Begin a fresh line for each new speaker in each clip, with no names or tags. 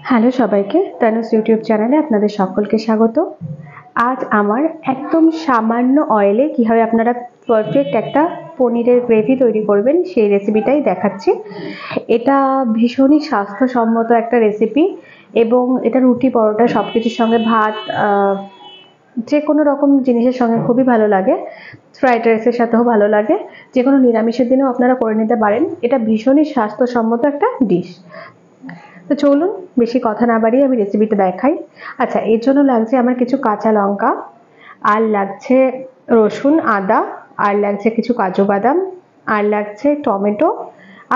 Hello সবাইকে, তানুস YouTube চ্যানেলে আপনাদের সকলকে স্বাগত। আজ আমার একদম সামান্য অয়েলে কিভাবে আপনারা পারফেক্ট একটা পনিরের গ্রেভি তৈরি করবেন সেই রেসিপিটাই দেখাচ্ছি। এটা ভীষণই স্বাস্থ্যসম্মত একটা রেসিপি এবং এটা রুটি পরোটা সব কিছুর সঙ্গে ভাত যে কোনো রকম জিনিসের সঙ্গে খুবই ভালো লাগে। ফ্রাইড রাইসের সাথেও ভালো লাগে, যে কোনো নিরামিষের দিনেও আপনারা করে নিতে পারেন। এটা ভীষণই স্বাস্থ্যসম্মত একটা ডিশ। তো চলুন বেশি কথা না বাড়িয়ে আমি রেসিপিটা দেখাই। আচ্ছা, এর জন্য লাগছে আমার কিছু কাঁচা লঙ্কা, আর লাগছে রসুন আদা, আর লাগছে কিছু কাজু বাদাম, আর লাগছে টমেটো,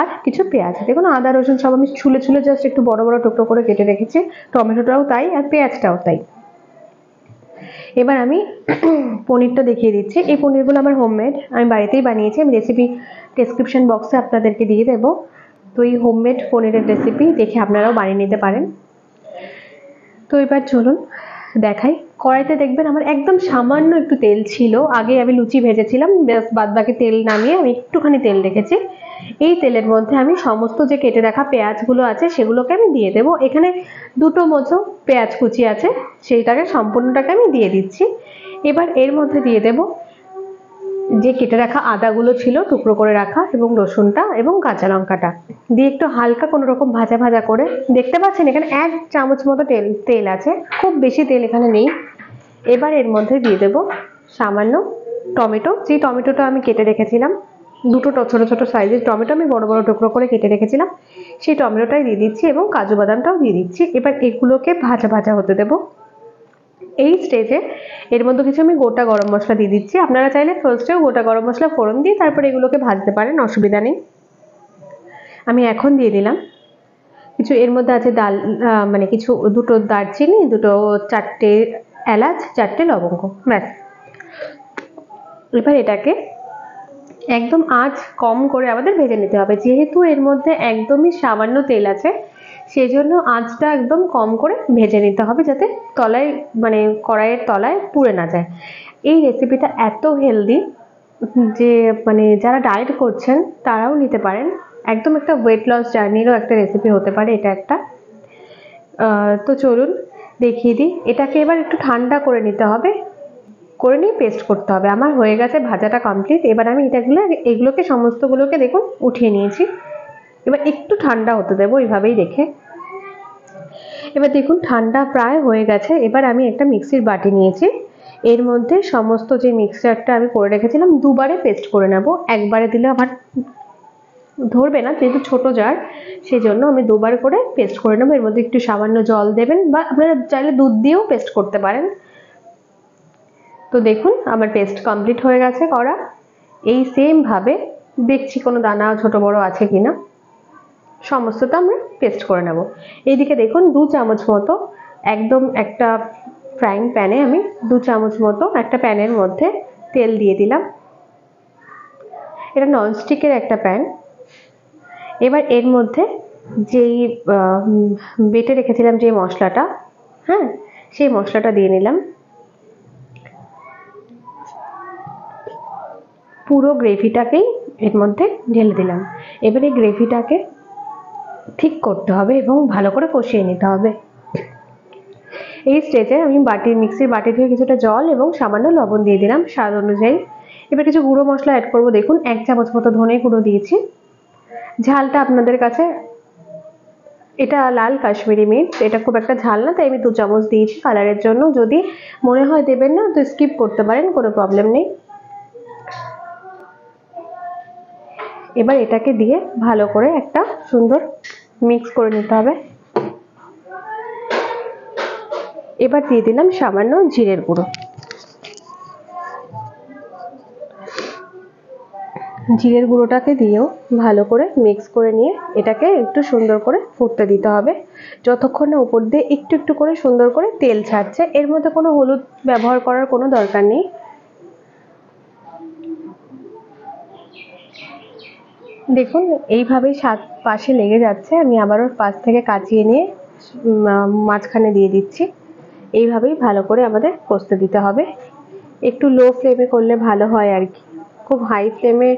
আর কিছু পেঁয়াজ। দেখুন আদা রসুন সব আমি ছুলে ছুলে জাস্ট একটু বড় বড় টুকরো করে কেটে রেখেছি। টমেটোটাও তাই, আর পেঁয়াজটাও তাই। এবার আমি পনিরটা দেখিয়ে দিচ্ছি। এই পনিরগুলো আমার হোমমেড, আমি বাড়িতেই বানিয়েছি। আমি রেসিপি ডেসক্রিপশন বক্সে আপনাদেরকে দিয়ে দেবো। তো এই হোমমেড পনিরের রেসিপি দেখে আপনারাও বানিয়ে নিতে পারেন। তো এবার চলুন দেখাই। কড়াইতে দেখবেন আমার একদম সামান্য একটু তেল ছিল। আগে আমি লুচি ভেজেছিলাম, বাদ বাকি তেল নামিয়ে আমি একটুখানি তেল রেখেছি। এই তেলের মধ্যে আমি সমস্ত যে কেটে রাখা পেঁয়াজগুলো আছে সেগুলোকে আমি দিয়ে দেবো। এখানে দুটো মতো পেঁয়াজ কুচি আছে, সেইটাকে সম্পূর্ণটাকে আমি দিয়ে দিচ্ছি। এবার এর মধ্যে দিয়ে দেবো যে কেটে রাখা আদাগুলো ছিল টুকরো করে রাখা, এবং রসুনটা এবং কাঁচা লঙ্কাটা দিয়ে একটু হালকা কোনো রকম ভাজা ভাজা করে, দেখতে পাচ্ছেন এখানে 1 চামচ মতো তেল আছে, খুব বেশি তেল এখানে নেই। এবার এর মধ্যে দিয়ে দেবো সামান্য টমেটো, যে টমেটোটা আমি কেটে রেখেছিলাম। দুটো ছোট ছোট সাইজের টমেটো আমি বড় বড় টুকরো করে কেটে রেখেছিলাম, সেই টমেটোটাই দিয়ে দিচ্ছি এবং কাজু বাদামটাও দিয়ে দিচ্ছি। এবার এগুলোকে ভাজা ভাজা হতে দেবো। এই স্টেজে এর মধ্যে কিছু আমি গোটা গরম মশলা দিয়ে দিচ্ছি। আপনারা চাইলে ফার্স্টেও গোটা গরম মশলা ফোড়ন দিয়ে তারপরে এগুলোকে ভাজতে পারেন, অসুবিধা নেই। আমি এখন দিয়ে দিলাম কিছু, এর মধ্যে আছে মানে কিছু দুটো দারচিনি, দুটো 4টে এলাচ, 4টে লবঙ্গ, ব্যাস। এবার এটাকে একদম আঁচ কম করে আমাদের ভেজে নিতে হবে। যেহেতু এর মধ্যে একদমই সামান্য তেল আছে, সেজন্য আঁচটা একদম কম করে ভেজে নিতে হবে, যাতে তলায় মানে কড়াইয়ের তলায় পুড়ে না যায়। এই রেসিপিটা এত হেলদি যে মানে যারা ডায়েট করছেন তারাও নিতে পারেন। একদম একটা ওয়েট লস জার্নিরও একটা রেসিপি হতে পারে এটা একটা। তো চলুন দেখিয়ে দিই। এটাকে এবার একটু ঠান্ডা করে নিতে হবে, করে নিয়ে পেস্ট করতে হবে। আমার হয়ে গেছে ভাজাটা কমপ্লিট। এবার আমি এগুলোকে সমস্তগুলোকে দেখুন উঠিয়ে নিয়েছি। এবার একটু ঠান্ডা হতে দেবো এইভাবেই রেখে। এবার দেখুন ঠান্ডা প্রায় হয়ে গেছে। এবার আমি একটা মিক্সির বাটি নিয়েছি, এর মধ্যে সমস্ত যে মিক্সচারটা আমি করে রেখেছিলাম দুবারে পেস্ট করে নেব। একবারে দিলে আবার ধরবে না, যেহেতু ছোট জার, সেই জন্য আমি দুবার করে পেস্ট করে নেবো। এর মধ্যে একটু সামান্য জল দেবেন, বা আপনারা চাইলে দুধ দিয়েও পেস্ট করতে পারেন। তো দেখুন আমার পেস্ট কমপ্লিট হয়ে গেছে করা। এই সেম ভাবে দেখছি কোনো দানা ছোট বড় আছে কিনা, সমস্তটা আমরা পেস্ট করে নেব। এইদিকে দেখুন 2 চামচ মতো, একদম একটা ফ্রাইং প্যানে আমি 2 চামচ মতো একটা প্যানের মধ্যে তেল দিয়ে দিলাম। এটা ননস্টিকের একটা প্যান। এবার এর মধ্যে যেই বেটে রেখেছিলাম যে মশলাটা, হ্যাঁ, সেই মশলাটা দিয়ে নিলাম। পুরো গ্রেভিটাকেই এর মধ্যে ঢেলে দিলাম। এবার এই গ্রেভিটাকে ঠিক করতে হবে এবং ভালো করে কষিয়ে নিতে হবে। এই স্টেজে আমি মিক্সির বাটি ধুয়ে কিছুটা জল এবং সামান্য লবণ দিয়ে দিলাম স্বাদ অনুযায়ী। এবার কিছু গুঁড়ো মশলা অ্যাড করবো। দেখুন 1 চামচ মতো ধনে গুঁড়ো দিয়েছি। ঝালটা আপনাদের কাছে, এটা লাল কাশ্মীরি মির্চ, এটা খুব একটা ঝাল না, তাই আমি 2 চামচ দিয়েছি কালারের জন্য। যদি মনে হয় দেবেন না তো স্কিপ করতে পারেন, কোনো প্রবলেম নেই। এবার এটাকে দিয়ে ভালো করে একটা সুন্দর মিক্স করে নিতে হবে। এবার দিয়ে দিলাম সামান্য জিরের গুঁড়ো। জিরের গুঁড়োটাকে দিয়েও ভালো করে মিক্স করে নিয়ে এটাকে একটু সুন্দর করে ফুটতে দিতে হবে, যতক্ষণ না উপর দিয়ে একটু একটু করে সুন্দর করে তেল ছাড়ছে। এর মধ্যে কোনো হলুদ ব্যবহার করার কোনো দরকার নেই। দেখুন এইভাবেই 7 পাশে লেগে যাচ্ছে, আমি আবারও পাশ থেকে কাচিয়ে নিয়ে মাঝখানে দিয়ে দিচ্ছি। এইভাবেই ভালো করে আমাদের কষতে দিতে হবে। একটু লো ফ্লেমে করলে ভালো হয় আর কি, খুব হাই ফ্লেমে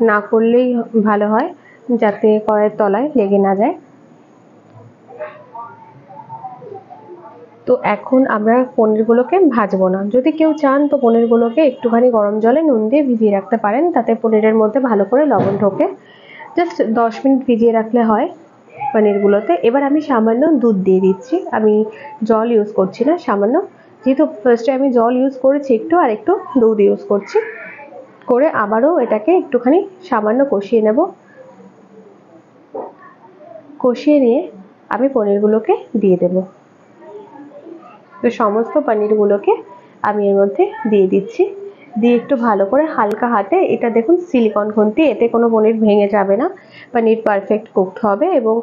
না করলেই ভালো হয়, যাতে কড়াইয়ের তলায় লেগে না যায়। তো এখন আমরা পনিরগুলোকে ভাজবো না। যদি কেউ চান তো পনিরগুলোকে একটুখানি গরম জলে নুন দিয়ে ভিজিয়ে রাখতে পারেন, তাতে পনিরের মধ্যে ভালো করে লবণ ঢোকে। জাস্ট 10 মিনিট ভিজিয়ে রাখলে হয় পনিরগুলোতে। এবার আমি সামান্য দুধ দিয়ে দিচ্ছি, আমি জল ইউজ করছি না, সামান্য, যেহেতু ফার্স্টে আমি জল ইউজ করেছি একটু, আর একটু দুধ ইউজ করছি, করে আবারও এটাকে একটুখানি সামান্য কষিয়ে নেব। কষিয়ে নিয়ে আমি পনিরগুলোকে দিয়ে দেব। তো সমস্ত পনিরগুলোকে আমি এর মধ্যে দিয়ে দিচ্ছি, দিয়ে একটু ভালো করে হালকা হাতে, এটা দেখুন সিলিকন খুন্তি, এতে কোনো পনির ভেঙে যাবে না, পনির পারফেক্ট কুকড হবে এবং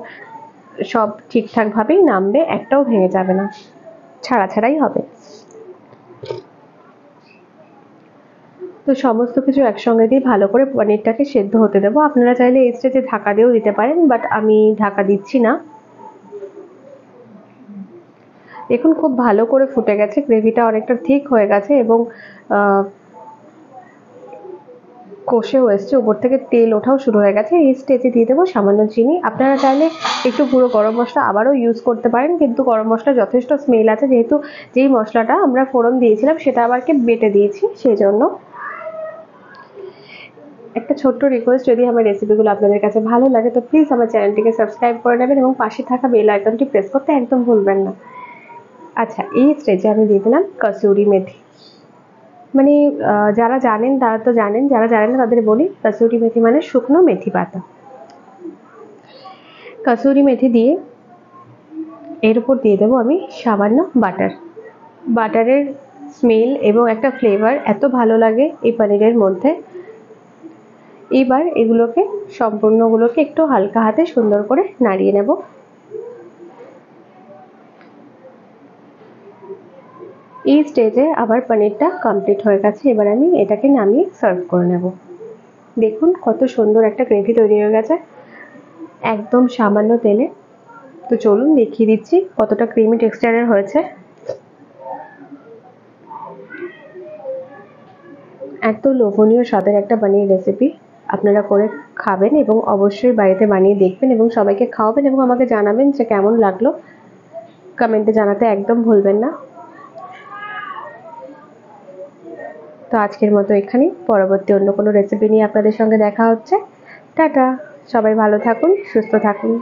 সব ঠিকঠাকভাবেই নামবে, একটাও ভেঙে যাবে না, ছাড়া ছাড়াই হবে। তো সমস্ত কিছু একসঙ্গে দিয়ে ভালো করে পনিরটাকে সেদ্ধ হতে দেবো। আপনারা চাইলে এই স্টেজে ঢাকা দিয়েও দিতে পারেন, বাট আমি ঢাকা দিচ্ছি না। দেখুন খুব ভালো করে ফুটে গেছে, গ্রেভিটা অনেকটা ঠিক হয়ে গেছে এবং কষেও এসছে, উপর থেকে তেল ওঠাও শুরু হয়ে গেছে। এই স্টেজে দিয়ে দেবো সামান্য চিনি। আপনারা চাইলে একটু গুঁড়ো গরম মশলা আবারও ইউজ করতে পারেন, কিন্তু গরম মশলা যথেষ্ট স্মেল আছে, যেহেতু যেই মশলাটা আমরা ফোড়ন দিয়েছিলাম সেটা আবারকে বেটে দিয়েছি, সেই জন্য। একটা ছোট্ট রিকোয়েস্ট, যদি আমার রেসিপিগুলো আপনাদের কাছে ভালো লাগে তো প্লিজ আমার চ্যানেলটিকে সাবস্ক্রাইব করে নেবেন এবং পাশে থাকা বেল আইকনটি প্রেস করতে একদম ভুলবেন না। আচ্ছা, এই স্টেজে আমি দিয়ে দিলাম কসুরি মেথি। মানে যারা জানেন তারা তো জানেন, যারা জানেন না তাদের বলি, কসুরি মেথি মানে শুকনো মেথি পাতা। কসুরি মেথি দিয়ে এর উপর দিয়ে দেবো আমি সামান্য বাটার। বাটারের স্মেল এবং একটা ফ্লেভার এত ভালো লাগে এই পনিরের মধ্যে। এবার এগুলোকে সম্পূর্ণগুলোকে একটু হালকা হাতে সুন্দর করে নাড়িয়ে নেব। এই স্টেজে আবার পনিরটা কমপ্লিট হয়ে গেছে, এবার আমি এটাকে নামিয়ে সার্ভ করে নেব। দেখুন কত সুন্দর একটা গ্রেভি তৈরি হয়ে গেছে একদম সামান্য তেলে। তো চলুন দেখিয়ে দিচ্ছি কতটা ক্রিমি টেক্সচারের হয়েছে। এত লোভনীয় স্বাদের একটা পনির রেসিপি আপনারা করে খাবেন এবং অবশ্যই বাড়িতে বানিয়ে দেখবেন এবং সবাইকে খাওয়াবেন এবং আমাকে জানাবেন যে কেমন লাগলো। কমেন্টে জানাতে একদম ভুলবেন না। তো আজকের মতো এখানেই, পরবর্তী অন্য কোনো রেসিপি নিয়ে আপনাদের সঙ্গে দেখা হচ্ছে। টাটা, সবাই ভালো থাকুন, সুস্থ থাকুন।